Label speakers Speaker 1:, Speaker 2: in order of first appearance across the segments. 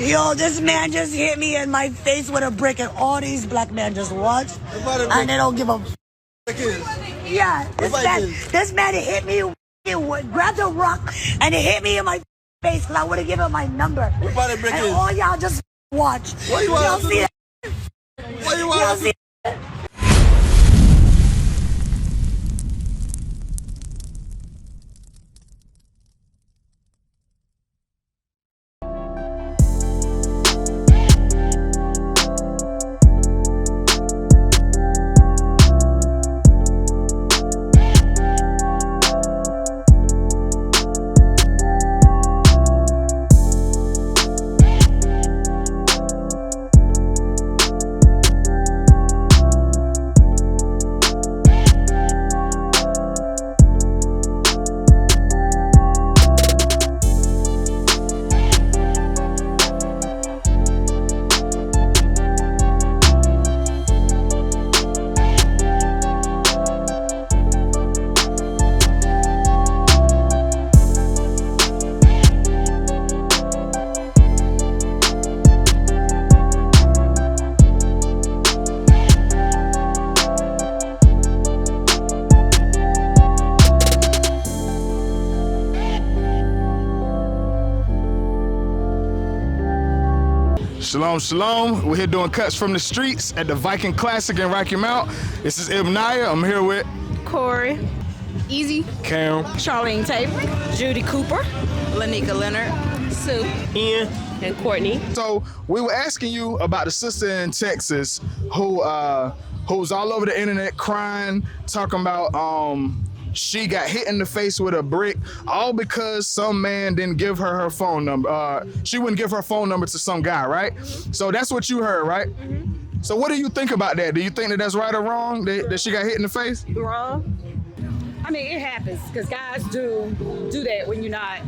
Speaker 1: Yo, this man just hit me in my face with a brick, and all these black men just watch, and they don't give a Yeah, this man hit me, grabbed a rock, and it hit me in my face because I would have given him my number. And all y'all just watch. Y'all see that? Y'all see that?
Speaker 2: Shalom, shalom. We're here doing cuts from the streets at the Viking Classic in Rocky Mount. This is Ibnaya. I'm here with
Speaker 3: Corey, Easy,
Speaker 2: Cam,
Speaker 3: Charlene Taylor, Judy Cooper, Lanika Leonard, Sue,
Speaker 4: Ian,
Speaker 3: and Courtney.
Speaker 2: So we were asking you about the sister in Texas who's all over the internet crying, talking about she got hit in the face with a brick, all because some man didn't give her phone number. She wouldn't give her phone number to some guy, right? Mm-hmm. So that's what you heard, right? Mm-hmm. So what do you think about that? Do you think that that's right or wrong, that she got hit in the face?
Speaker 5: Wrong. I mean, it happens because guys do that when you're not,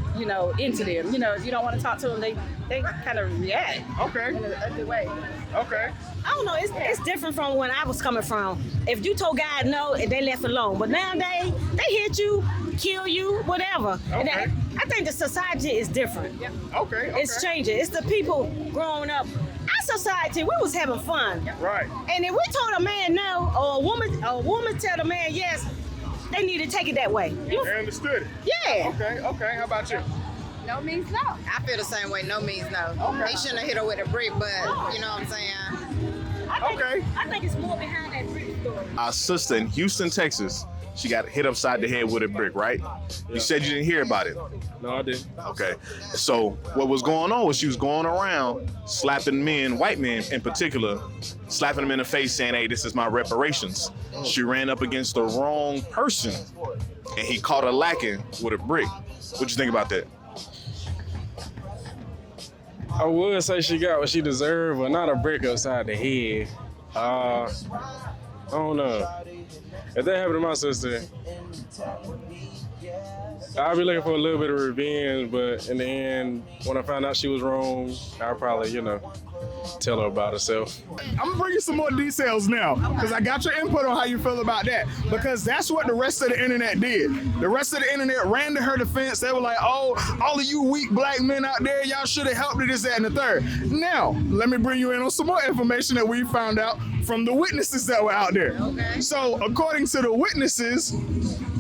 Speaker 5: into them. If you don't want to talk to them, they kind of react.
Speaker 2: Okay.
Speaker 5: In a good way.
Speaker 2: Okay.
Speaker 5: I don't know. It's different from when I was coming from. If you told guys no, they left alone. But nowadays, they hit you, kill you, whatever.
Speaker 2: Okay.
Speaker 5: And I think the society is different.
Speaker 2: Yeah. Okay.
Speaker 5: It's changing. It's the people growing up. Our society, we was having fun.
Speaker 2: Right.
Speaker 5: And if we told a man no, or a woman tell a man yes, they need to take it that way.
Speaker 2: They understood it.
Speaker 5: Yeah.
Speaker 2: Okay. How about you?
Speaker 3: No means no.
Speaker 6: I feel the same way. No means no. Okay. He shouldn't have hit her with a brick, but you know what I'm saying?
Speaker 5: I think it's more behind that brick story.
Speaker 4: our sister in Houston, Texas, she got hit upside the head with a brick, right? You said you didn't hear about it.
Speaker 7: No, I didn't.
Speaker 4: Okay. So what was going on was she was going around slapping men, white men in particular, slapping them in the face saying, hey, this is my reparations. She ran up against the wrong person and he caught her lacking with a brick. What you think about that?
Speaker 7: I would say she got what she deserved, but not a brick upside the head. I don't know. If that happened to my sister, I'd be looking for a little bit of revenge, but in the end, when I found out she was wrong, I'd probably, tell her about herself.
Speaker 2: I'm gonna bring you some more details now, because I got your input on how you feel about that, because that's what the rest of the internet did. The rest of the internet ran to her defense. They were like, oh, all of you weak black men out there, y'all should have helped her, this, that, and the third. Now, let me bring you in on some more information that we found out from the witnesses that were out there.
Speaker 6: Okay.
Speaker 2: So, according to the witnesses,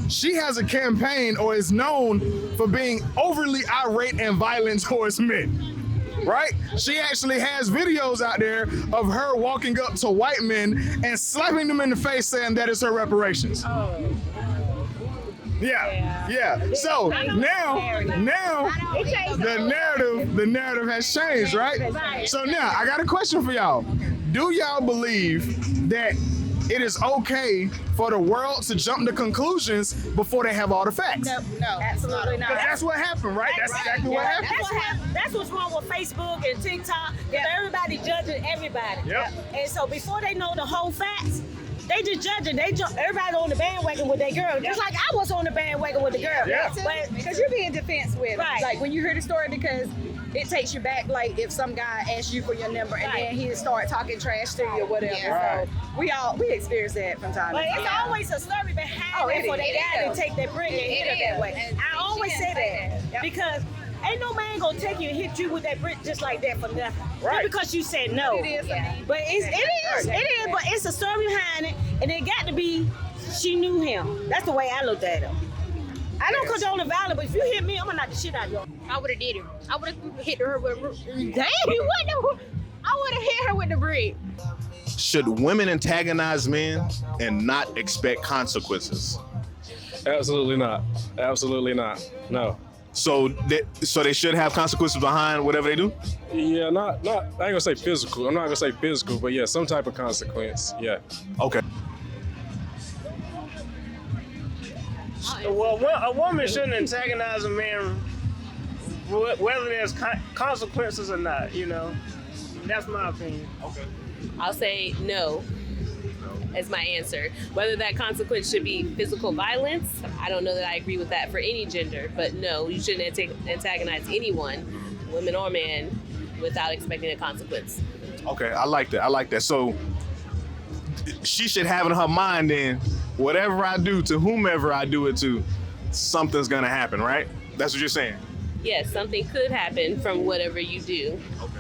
Speaker 2: she has a campaign or is known for being overly irate and violent towards men. Right? She actually has videos out there of her walking up to white men and slapping them in the face saying that is her reparations.
Speaker 5: Oh.
Speaker 2: Yeah. So now the narrative has changed, right? So now I got a question for y'all. Do y'all believe that it is okay for the world to jump to conclusions before they have all the facts?
Speaker 5: No, absolutely not.
Speaker 2: Because that's what happened, right? That's exactly what happened.
Speaker 5: That's what's wrong with Facebook and TikTok. Everybody judging everybody.
Speaker 2: Yep.
Speaker 5: And so before they know the whole facts, they just judging. Everybody on the bandwagon with their girl. Just like I was on the bandwagon with the girl.
Speaker 2: Yeah.
Speaker 5: But
Speaker 8: Because you're being defense with
Speaker 5: Right.
Speaker 8: like when you hear the story, because it takes you back, like if some guy asks you for your number and then he start talking trash to you or whatever.
Speaker 6: Yeah.
Speaker 8: So we experience that from time to
Speaker 5: But it's
Speaker 8: time.
Speaker 5: always a story behind
Speaker 8: Oh,
Speaker 5: it
Speaker 8: it
Speaker 5: for they
Speaker 8: is.
Speaker 5: guy to take that brick and hit her that way.
Speaker 8: And
Speaker 5: I always say that
Speaker 8: Yep.
Speaker 5: because Ain't no man gonna take you and hit you with that brick just like that for nothing.
Speaker 2: Right.
Speaker 5: Just because you said no.
Speaker 8: It is.
Speaker 5: But it is, but it's a story behind it, and it got to be she knew him. That's the way I looked at him. I don't condone the violence, but if you hit me, I'm gonna knock the shit out of you.
Speaker 8: I would have did it. I would have hit her with a Dang, what the? I would have hit her with the brick.
Speaker 4: Should women antagonize men and not expect consequences?
Speaker 7: Absolutely not. Absolutely not. No.
Speaker 4: So they should have consequences behind whatever they do?
Speaker 7: Yeah, not. I ain't gonna say physical. I'm not gonna say physical, but yeah, some type of consequence. Yeah.
Speaker 4: Okay.
Speaker 9: Well, a woman shouldn't antagonize a man, whether there's consequences or not. You know, that's my opinion.
Speaker 4: Okay.
Speaker 10: I'll say no as my answer. Whether that consequence should be physical violence, I don't know that I agree with that for any gender, but no, you shouldn't antagonize anyone, woman or man, without expecting a consequence.
Speaker 4: Okay, I like that. So she should have in her mind then, whatever I do to whomever I do it to, something's gonna happen, right? That's what you're saying?
Speaker 10: Yes, something could happen from whatever you do.
Speaker 4: Okay.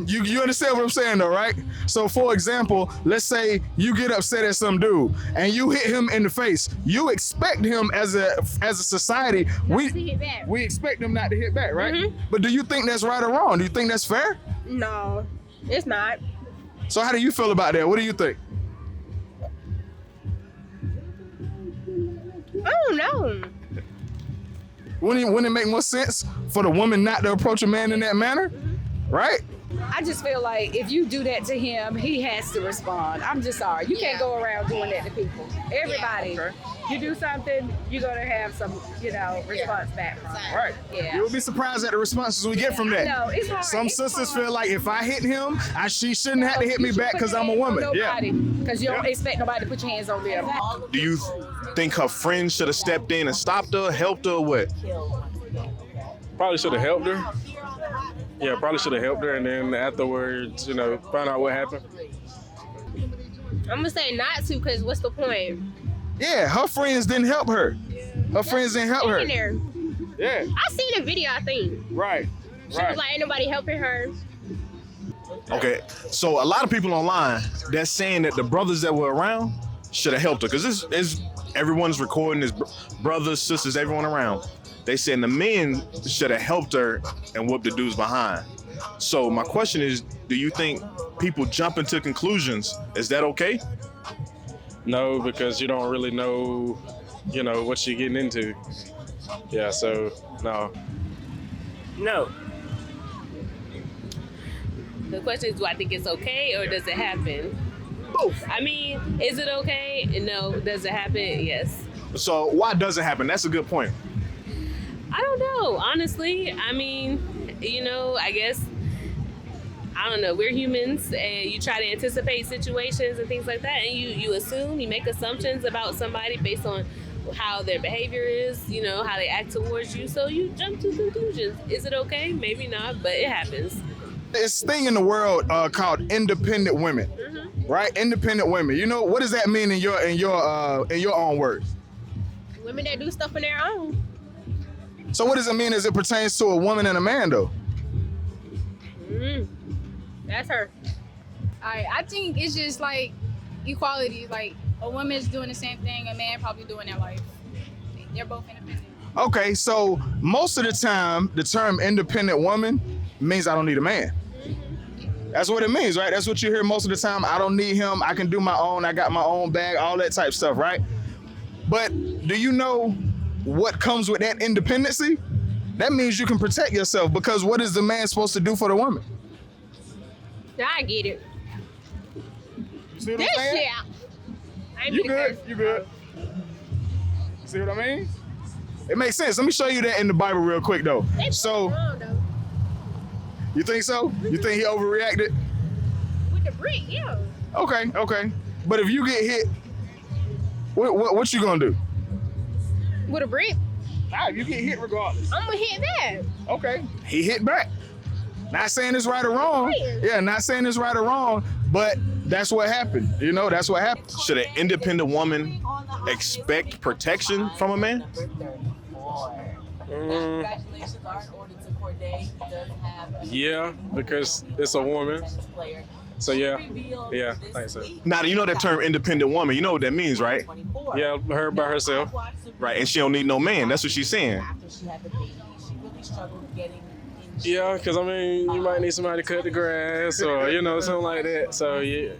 Speaker 2: You understand what I'm saying though, right? So for example, let's say you get upset at some dude and you hit him in the face. You expect him as a society, we expect him not to hit back, right?
Speaker 8: Mm-hmm.
Speaker 2: But do you think that's right or wrong? Do you think that's fair?
Speaker 8: No, it's not.
Speaker 2: So how do you feel about that? What do you think?
Speaker 8: I don't know.
Speaker 2: Wouldn't it make more sense for the woman not to approach a man in that manner? Right?
Speaker 5: I just feel like if you do that to him, he has to respond. I'm just sorry. You can't go around doing that to people. Everybody, you do something, you're gonna have some, response back from it.
Speaker 2: Right.
Speaker 5: Yeah.
Speaker 2: You'll be surprised at the responses we get from that.
Speaker 5: No, it's hard.
Speaker 2: Some
Speaker 5: It's
Speaker 2: sisters
Speaker 5: hard.
Speaker 2: feel like if I hit him, she shouldn't have to hit me back because I'm a woman.
Speaker 5: Because you don't expect nobody to put your hands on them.
Speaker 4: Do you think her friends should have stepped in and stopped her, helped her, or what?
Speaker 7: Probably should have helped her. Yeah, probably should have helped her, and then afterwards, find out what happened.
Speaker 8: I'm gonna say not to, cause what's the point?
Speaker 2: Yeah, her friends didn't help her. Her friends didn't help her.
Speaker 8: In there.
Speaker 2: Yeah.
Speaker 8: I seen the video. I think
Speaker 2: Right.
Speaker 8: she was like, "Ain't nobody helping her."
Speaker 4: Okay, so a lot of people online, they're saying that the brothers that were around should have helped her, because everyone's recording, there's brothers, sisters, everyone around. They saying the men should have helped her and whooped the dudes behind. So my question is, do you think people jump into conclusions? Is that okay?
Speaker 7: No, because you don't really know, what you're getting into. Yeah, so no.
Speaker 9: No.
Speaker 10: The question is, do I think it's okay or does it happen?
Speaker 2: Both.
Speaker 10: I mean, is it okay? No. Does it happen? Yes.
Speaker 4: So why does it happen? That's a good point.
Speaker 10: I don't know, honestly. I mean, I guess, I don't know. We're humans, and you try to anticipate situations and things like that, and you assume, you make assumptions about somebody based on how their behavior is, how they act towards you. So you jump to conclusions. Is it okay? Maybe not, but it happens.
Speaker 2: This thing in the world called independent women, right? Independent women. What does that mean in your own words?
Speaker 8: Women that do stuff on their own.
Speaker 2: So what does it mean as it pertains to a woman and a man, though?
Speaker 8: That's her.
Speaker 11: I think it's just like equality. Like a woman's doing the same thing, a man probably doing their life. They're both independent.
Speaker 2: Okay, so most of the time, the term independent woman means I don't need a man. That's what it means, right? That's what you hear most of the time. I don't need him. I can do my own. I got my own bag, all that type stuff, right? But do you know what comes with that independency? That means you can protect yourself, because what is the man supposed to do for the woman?
Speaker 8: I get it.
Speaker 2: See what
Speaker 8: This
Speaker 2: I'm saying?
Speaker 8: shit.
Speaker 2: You good? You good? See what I mean? It makes sense. Let me show you that in the Bible real quick, though. So, you think so? You think he overreacted?
Speaker 8: With the brick, yeah.
Speaker 2: Okay. But if you get hit, what you gonna do?
Speaker 8: With a brick?
Speaker 2: Nah, you get hit regardless.
Speaker 8: I'm gonna hit that.
Speaker 2: Okay. He hit back. Not saying it's right or wrong. Yeah, not saying it's right or wrong, but that's what happened. You know, that's what happened.
Speaker 4: Should an independent woman expect protection from a man?
Speaker 7: Yeah, because it's a woman. So yeah, I think so.
Speaker 4: Now, you know that term independent woman, you know what that means, right?
Speaker 7: Yeah, her by herself.
Speaker 4: Right, and she don't need no man. That's what she's saying.
Speaker 7: Yeah, because I mean, you might need somebody to cut the grass or something like that. So she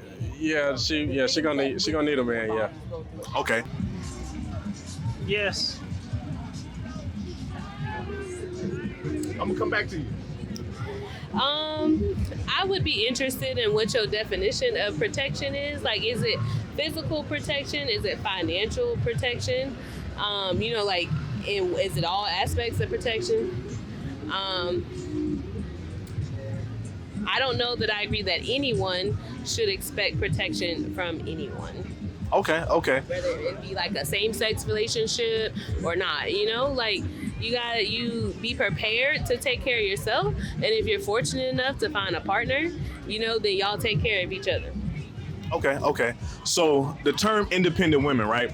Speaker 7: gonna need a man. Yeah.
Speaker 4: Okay.
Speaker 9: Yes.
Speaker 4: I'm gonna come back to you.
Speaker 10: I would be interested in what your definition of protection is. Like, is it physical protection? Is it financial protection? Is it all aspects of protection? I don't know that I agree that anyone should expect protection from anyone.
Speaker 4: Okay.
Speaker 10: Whether it be like a same-sex relationship or not, you be prepared to take care of yourself. And if you're fortunate enough to find a partner, then y'all take care of each other.
Speaker 4: Okay. So the term independent women, right,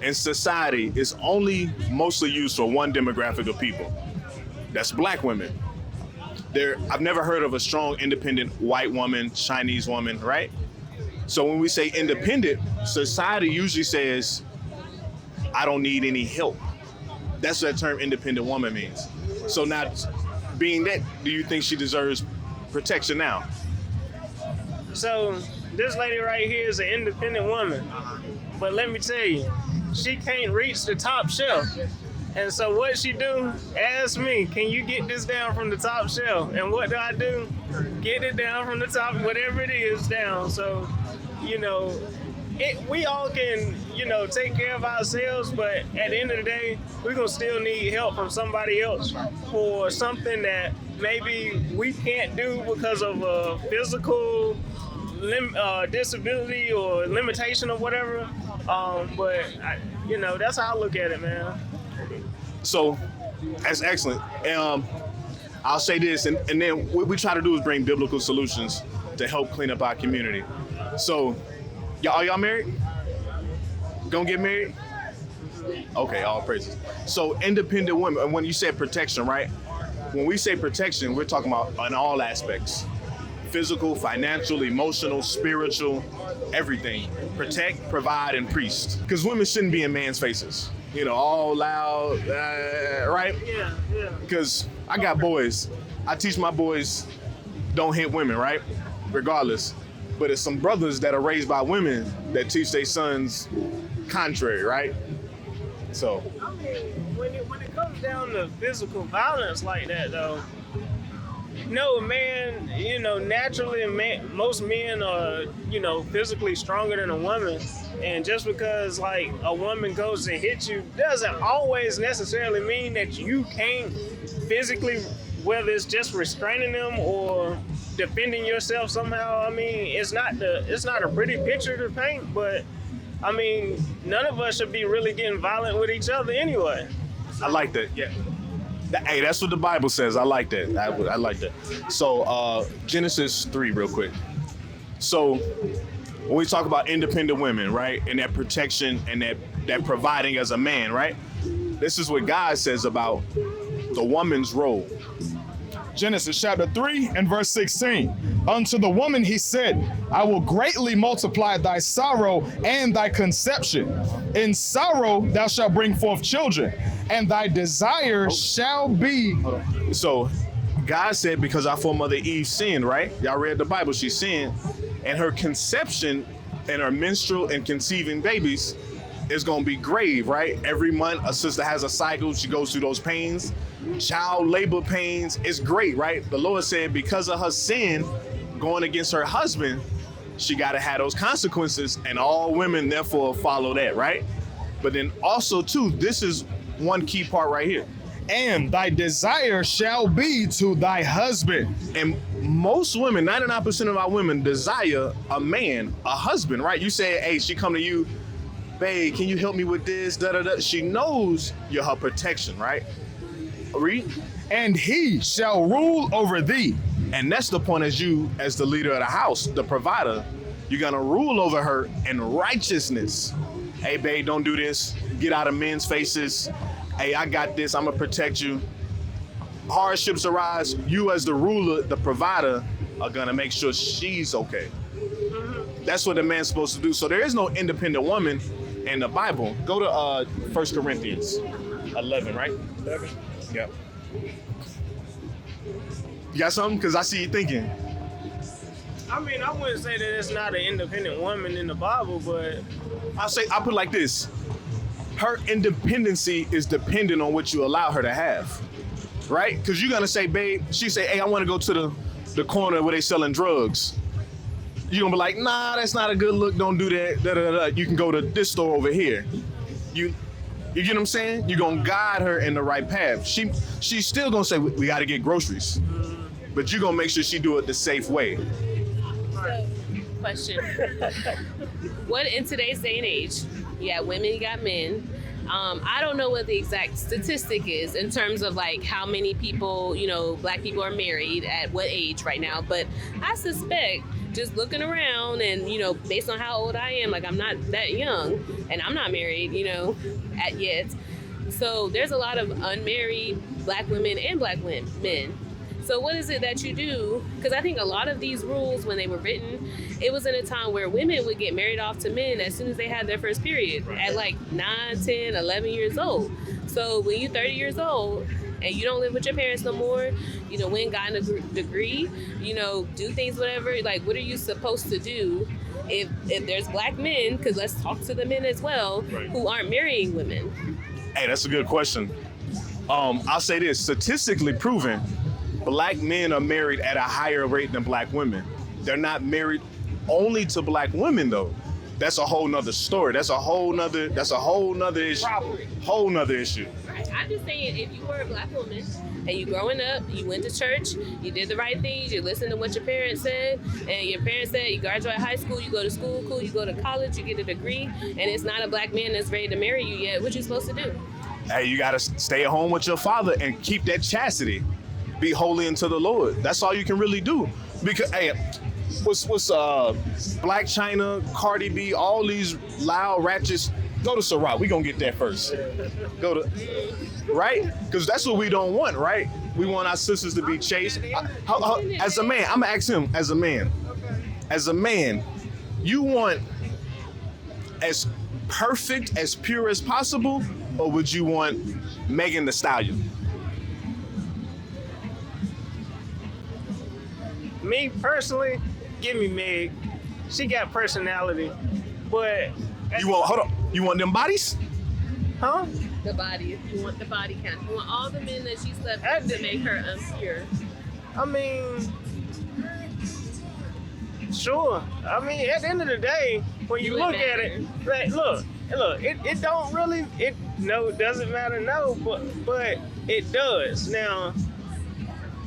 Speaker 4: in society is only mostly used for one demographic of people. That's black women. I've never heard of a strong independent white woman, Chinese woman, right? So when we say independent, society usually says, I don't need any help. That's what that term independent woman means. So now, being that, do you think she deserves protection now?
Speaker 9: So this lady right here is an independent woman. But let me tell you, she can't reach the top shelf. And so what she do, ask me, can you get this down from the top shelf? And what do I do? Get it down from the top, whatever it is, down. So, we all can, take care of ourselves, but at the end of the day, we're going to still need help from somebody else for something that maybe we can't do because of a physical disability or limitation or whatever. But that's how I look at it, man.
Speaker 4: So that's excellent. I'll say this, and then what we try to do is bring biblical solutions to help clean up our community. So, are y'all married? Gonna get married? Okay, all praises. So independent women, and when you say protection, right? When we say protection, we're talking about in all aspects. Physical, financial, emotional, spiritual, everything. Protect, provide, and priest. Because women shouldn't be in man's faces. All loud, right?
Speaker 9: Yeah.
Speaker 4: Because I got boys. I teach my boys don't hit women, right? Regardless. But it's some brothers that are raised by women that teach their sons contrary, right? So.
Speaker 9: I mean, when it comes down to physical violence like that, though, no, man, naturally, most men are, physically stronger than a woman. And just because, like, a woman goes and hits you doesn't always necessarily mean that you can't physically, whether it's just restraining them or defending yourself somehow. I mean, it's not a pretty picture to paint, but, I mean, none of us should be really getting violent with each other anyway.
Speaker 4: I like that, yeah. Hey, that's what the Bible says. I like that. I like that. So Genesis 3 real quick. So when we talk about independent women, right, and that protection and that providing as a man, right, this is what God says about the woman's role.
Speaker 2: Genesis chapter 3 and verse 16. Unto the woman he said, I will greatly multiply thy sorrow and thy conception. In sorrow thou shalt bring forth children, and thy desire shall be.
Speaker 4: So God said, because our foremother Eve sinned, right? Y'all read the Bible, she sinned. And her conception and her menstrual and conceiving babies is going to be grave, right? Every month a sister has a cycle. She goes through those pains. Child labor pains. It's great, right? The Lord said because of her sin going against her husband, she got to have those consequences, and all women therefore follow that, right? But then also too, this is one key part right here.
Speaker 2: And thy desire shall be to thy husband.
Speaker 4: And most women, 99% of our women desire a man, a husband, right? You say, hey, she come to you, babe, can you help me with this? Da, da, da. She knows you're her protection, right? Read.
Speaker 2: And he shall rule over thee.
Speaker 4: And that's the point as you, as the leader of the house, the provider, You're gonna rule over her in righteousness. Hey, babe, don't do this. Get out of men's faces. Hey, I got this. I'm gonna protect you. Hardships arise. You as the ruler, the provider, are gonna make sure she's okay. That's what a man's supposed to do. So there is no independent woman in the Bible. Go to 1 Corinthians 11, right? 11. Yep. You got something? Because I see you thinking.
Speaker 9: I mean, I wouldn't say that it's not an independent woman in the Bible, but
Speaker 4: I'll put it like this. Her independency is dependent on what you allow her to have, right? Because you're going to say, babe, she say, hey, I want to go to the corner where they selling drugs. You're going to be like, nah, that's not a good look. Don't do that. Da, da, da. You can go to this store over here. You get what I'm saying? You're going to guide her in the right path. She's still going to say, we got to get groceries. But you're going to make sure she do it the safe way.
Speaker 10: Question. What in today's day and age, you got women, you got men. I don't know what the exact statistic is in terms of like how many people, black people are married at what age right now. But I suspect just looking around and, based on how old I am, like I'm not that young and I'm not married, yet. So there's a lot of unmarried black women and black men. So what is it that you do? Because I think a lot of these rules, when they were written, it was in a time where women would get married off to men as soon as they had their first period at like 9, 10, 11 years old. So when you're 30 years old and you don't live with your parents no more, went got a degree, do things, whatever, like what are you supposed to do if there's black men, because let's talk to the men as well, who aren't marrying women?
Speaker 4: Hey, that's a good question. I'll say this, statistically proven, black men are married at a higher rate than black women. They're not married only to black women though. That's a whole nother story. That's a whole nother issue. Whole nother issue.
Speaker 10: Right. I'm just saying, if you were a black woman and you growing up, you went to church, you did the right things, you listened to what your parents said, and your parents said you graduate high school, you go to school, cool, you go to college, you get a degree, and it's not a black man that's ready to marry you yet, what you supposed to do?
Speaker 4: Hey, you gotta stay at home with your father and keep that chastity. Be holy unto the Lord. That's all you can really do. Because hey, what's Black China, Cardi B, all these loud ratchets, go to Ciroc. We gonna get that first. Right? Because that's what we don't want, right? We want our sisters to be chaste. As a man, I'm gonna ask him, as a man, you want as perfect, as pure as possible, or would you want Megan Thee Stallion?
Speaker 9: me personally, give me Meg. She got personality, but
Speaker 4: you want them bodies?
Speaker 9: Huh?
Speaker 10: The body. You want the body count. You want all the men that she slept with to make her impure.
Speaker 9: I mean, sure. I mean, at the end of the day, when you look at it, like, look, it don't really, it doesn't matter, but it does. Now,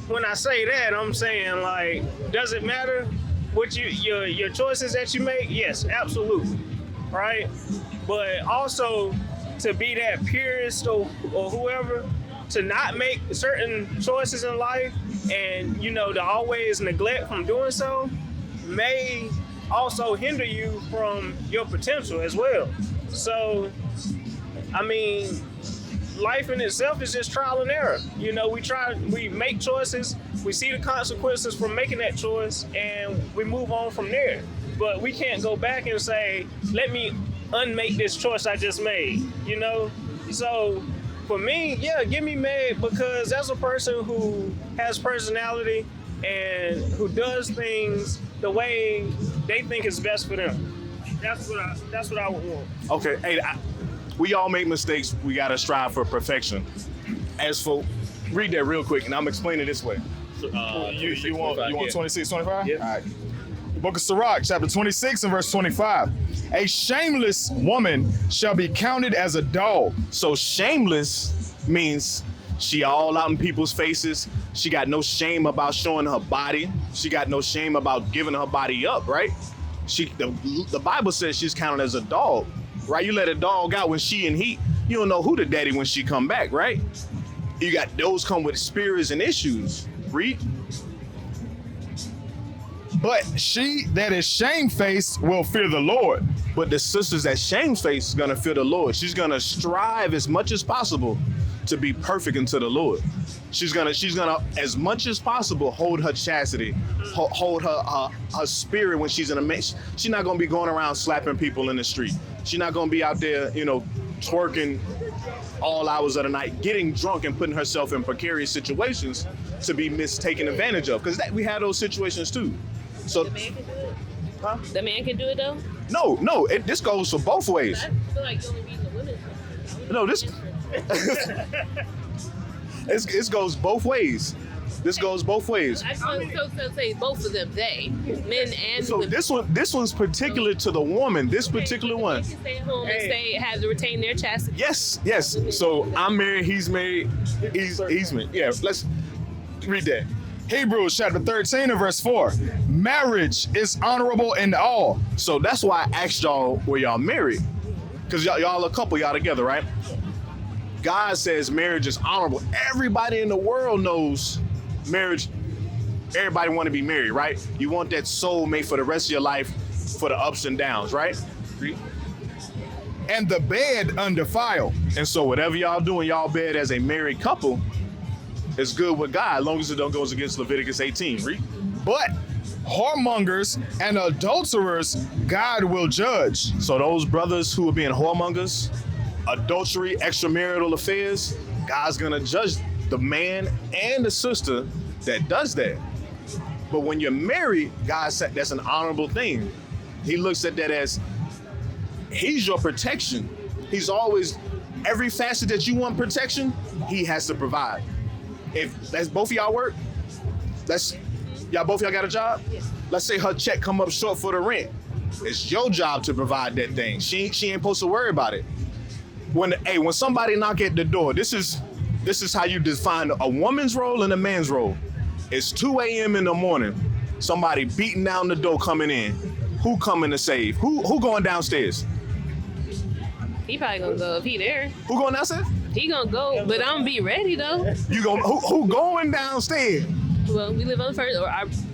Speaker 9: when I say that, I'm saying, like, does it matter what your choices that you make? Yes, absolutely, right? But also, to be that purist or whoever, to not make certain choices in life and, to always neglect from doing so may also hinder you from your potential as well. So, I mean, life in itself is just trial and error. We make choices, we see the consequences from making that choice, and we move on from there. But we can't go back and say, let me unmake this choice I just made, So for me, yeah, give me Meg, because that's a person who has personality and who does things the way they think is best for them. That's what I would want.
Speaker 4: Okay, hey, we all make mistakes. We gotta strive for perfection. As for, read that real quick, and I'm explaining it this way.
Speaker 2: You want 26, 25?
Speaker 4: Yeah.
Speaker 2: All right. Book of Sirach, chapter 26 and verse 25. A shameless woman shall be counted as a dog.
Speaker 4: So shameless means she all out in people's faces. She got no shame about showing her body. She got no shame about giving her body up, right? The Bible says she's counted as a dog, right? You let a dog out when she in heat. You don't know who the daddy when she come back, right? You got those come with spirits and issues. Read.
Speaker 2: But she that is shamefaced will fear the Lord.
Speaker 4: But the sisters that shamefaced is gonna fear the Lord. She's gonna strive as much as possible to be perfect unto the Lord. She's gonna as much as possible hold her chastity, hold her spirit when she's in a mess. She's not gonna be going around slapping people in the street. She's not gonna be out there, twerking all hours of the night, getting drunk and putting herself in precarious situations to be mistaken advantage of. Because we have those situations too. So
Speaker 10: The man can do it. Huh? The man can do it though.
Speaker 4: No. This goes for both ways.
Speaker 10: I feel like you're only reading the women's.
Speaker 4: No, this. It goes both ways. This goes both ways.
Speaker 10: I just want to say both of them, they, men and
Speaker 4: So
Speaker 10: women.
Speaker 4: this one's particular to the woman. This particular one.
Speaker 10: They can stay at home and have to retain their chastity.
Speaker 4: Yes. So I'm married. He's married. He's married. Yeah. Let's read that.
Speaker 2: Hebrews chapter 13 and verse 4. Marriage is honorable in all.
Speaker 4: So that's why I asked y'all, were y'all married? Because y'all a couple, y'all together, right? God says marriage is honorable. Everybody in the world knows marriage. Everybody want to be married, right? You want that soulmate for the rest of your life, for the ups and downs, right?
Speaker 2: And the bed undefiled.
Speaker 4: And so whatever y'all do in y'all bed as a married couple is good with God, as long as it don't goes against Leviticus 18. Read.
Speaker 2: But whoremongers and adulterers God will judge.
Speaker 4: So those brothers who are being whoremongers, adultery, extramarital affairs, God's gonna judge the man and the sister that does that. But when you're married, God said that's an honorable thing. He looks at that as he's your protection. He's always, every facet that you want protection, he has to provide. If that's both of y'all work, both of y'all got a job?
Speaker 10: Yes.
Speaker 4: Let's say her check come up short for the rent. It's your job to provide that thing. She ain't supposed to worry about it. When somebody knock at the door, this is how you define a woman's role and a man's role. It's 2 a.m. in the morning. Somebody beating down the door coming in. Who coming to save? Who going downstairs?
Speaker 10: He probably gonna go if he there.
Speaker 4: Who going downstairs?
Speaker 10: He gonna go, but I'm gonna be ready though.
Speaker 4: Who going downstairs?
Speaker 10: Well, we live on the first,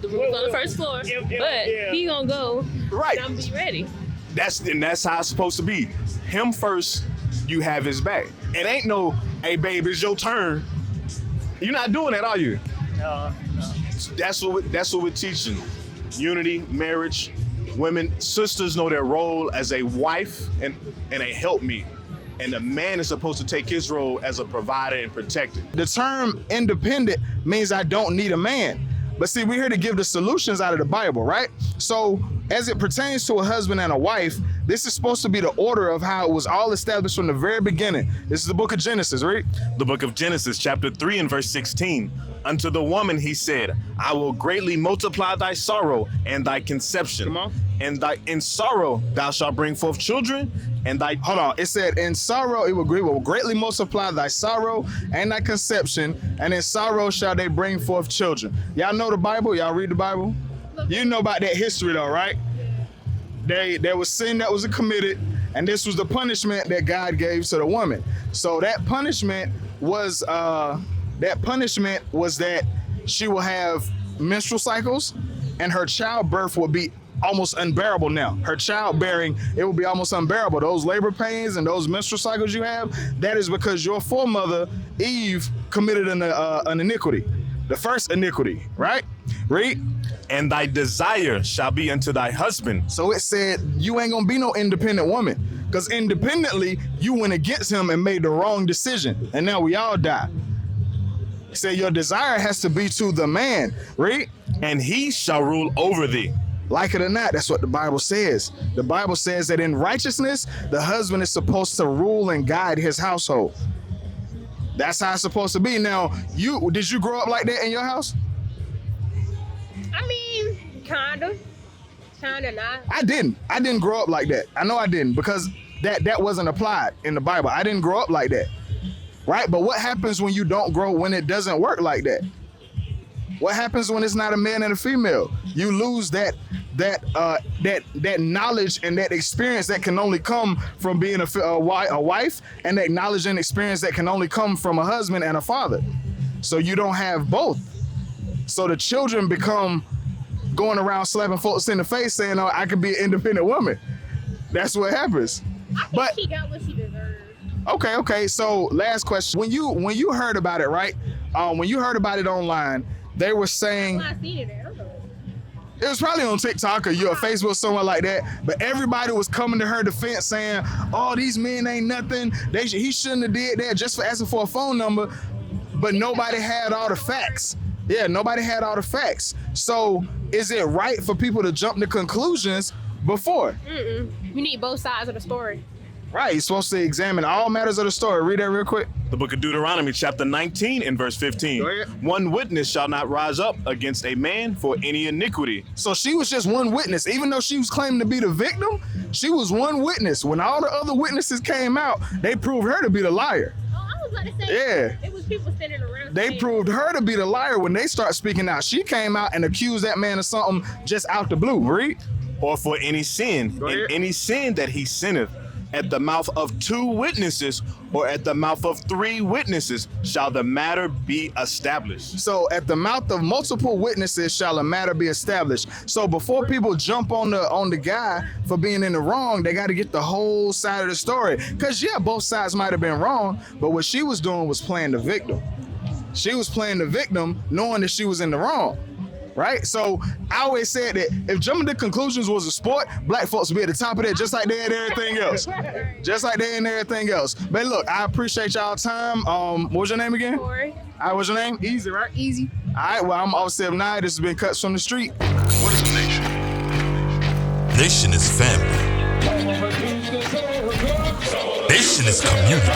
Speaker 10: the room's on the first floor, but he gonna go.
Speaker 4: Right.
Speaker 10: And I'm gonna be ready.
Speaker 4: That's how it's supposed to be. Him first, you have his back. It ain't no, hey babe, it's your turn. You're not doing that, are you?
Speaker 9: No.
Speaker 4: That's what we're teaching. Unity, marriage, women, sisters know their role as a wife and a helpmeet. And the man is supposed to take his role as a provider and protector.
Speaker 2: The term independent means I don't need a man. But see, we're here to give the solutions out of the Bible, right? So as it pertains to a husband and a wife, this is supposed to be the order of how it was all established from the very beginning. This is the book of Genesis, right?
Speaker 4: The book of Genesis, chapter 3 and verse 16. Unto the woman he said, I will greatly multiply thy sorrow and thy conception.
Speaker 2: Come on.
Speaker 4: And in sorrow thou shalt bring forth children, and thy...
Speaker 2: Hold on, it said, in sorrow it will greatly multiply thy sorrow and thy conception, and in sorrow shall they bring forth children. Y'all know the Bible? Y'all read the Bible? You know about that history though, right? There was sin that was committed, and this was the punishment that God gave to the woman. So that punishment was that she will have menstrual cycles, and her childbirth will be almost unbearable now. Her childbearing, it will be almost unbearable. Those labor pains and those menstrual cycles you have, that is because your foremother, Eve, committed an iniquity. The first iniquity, right? Read.
Speaker 4: And thy desire shall be unto thy husband.
Speaker 2: So it said you ain't gonna be no independent woman, because independently you went against him and made the wrong decision, and now we all die. It said your desire has to be to the man. Read.
Speaker 4: And he shall rule over thee.
Speaker 2: Like it or not, that's what the Bible says. The Bible says that in righteousness, the husband is supposed to rule and guide his household. That's how it's supposed to be. Now, did you grow up like that in your house?
Speaker 8: I mean, kinda not.
Speaker 2: I didn't grow up like that. I know I didn't, because that wasn't applied in the Bible. I didn't grow up like that, right? But what happens when you don't grow, when it doesn't work like that? What happens when it's not a man and a female? You lose that knowledge and that experience that can only come from being a wife, and that knowledge and experience that can only come from a husband and a father. So you don't have both. So the children become going around slapping folks in the face saying, "Oh, I could be an independent woman." That's what happens. But
Speaker 11: she got what she deserved.
Speaker 2: Okay. So last question: when you heard about it, right? When you heard about it online, they were saying.
Speaker 11: I seen it. I don't know.
Speaker 2: It was probably on TikTok or Facebook, somewhere like that. But everybody was coming to her defense saying, "Oh, these men ain't nothing. He shouldn't have did that just for asking for a phone number." But nobody had all the facts. Yeah, nobody had all the facts. So is it right for people to jump to conclusions before?
Speaker 11: You need both sides of the story.
Speaker 2: Right, you're supposed to examine all matters of the story. Read that real quick.
Speaker 4: The book of Deuteronomy, chapter 19 and verse 15.
Speaker 2: Go ahead.
Speaker 4: One witness shall not rise up against a man for any iniquity.
Speaker 2: So she was just one witness. Even though she was claiming to be the victim, she was one witness. When all the other witnesses came out, they proved her to be the liar.
Speaker 11: Oh, I was about to say,
Speaker 2: Yeah.
Speaker 11: it was people standing around.
Speaker 2: They proved her to be the liar when they start speaking out. She came out and accused that man of something just out the blue. Read.
Speaker 4: Or for any sin,
Speaker 2: Go
Speaker 4: and
Speaker 2: ahead.
Speaker 4: any sin that he sinneth, at the mouth of 2 witnesses or at the mouth of 3 witnesses shall the matter be established.
Speaker 2: So at the mouth of multiple witnesses shall a matter be established. So before people jump on the guy for being in the wrong, they got to get the whole side of the story. Because yeah, both sides might have been wrong, but what she was doing was playing the victim. She was playing the victim knowing that she was in the wrong. Right? So I always said that if jumping to conclusions was a sport, black folks would be at the top of that just like they and everything else. Just like they and everything else. But look, I appreciate y'all time. What was your name again?
Speaker 11: Corey.
Speaker 2: All right, what's your name? Easy, right?
Speaker 11: Easy.
Speaker 2: All right, well, I'm Officer 9. This has been Cuts from the Street.
Speaker 12: What is a nation? Nation is family. Nation is community.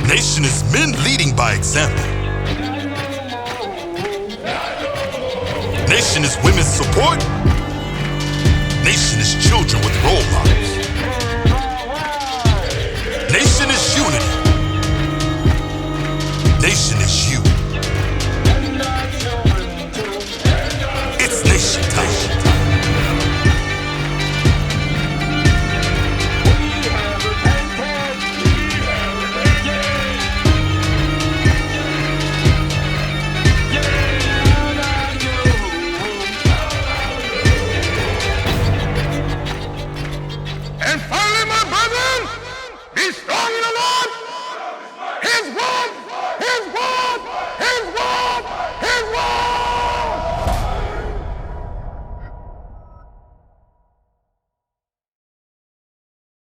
Speaker 12: Nation is men leading by example. Nation is women's support. Nation is children with role models. Nation is unity. Nation is you. It's nation time.
Speaker 13: And finally, my brethren, be strong in the Lord, His word,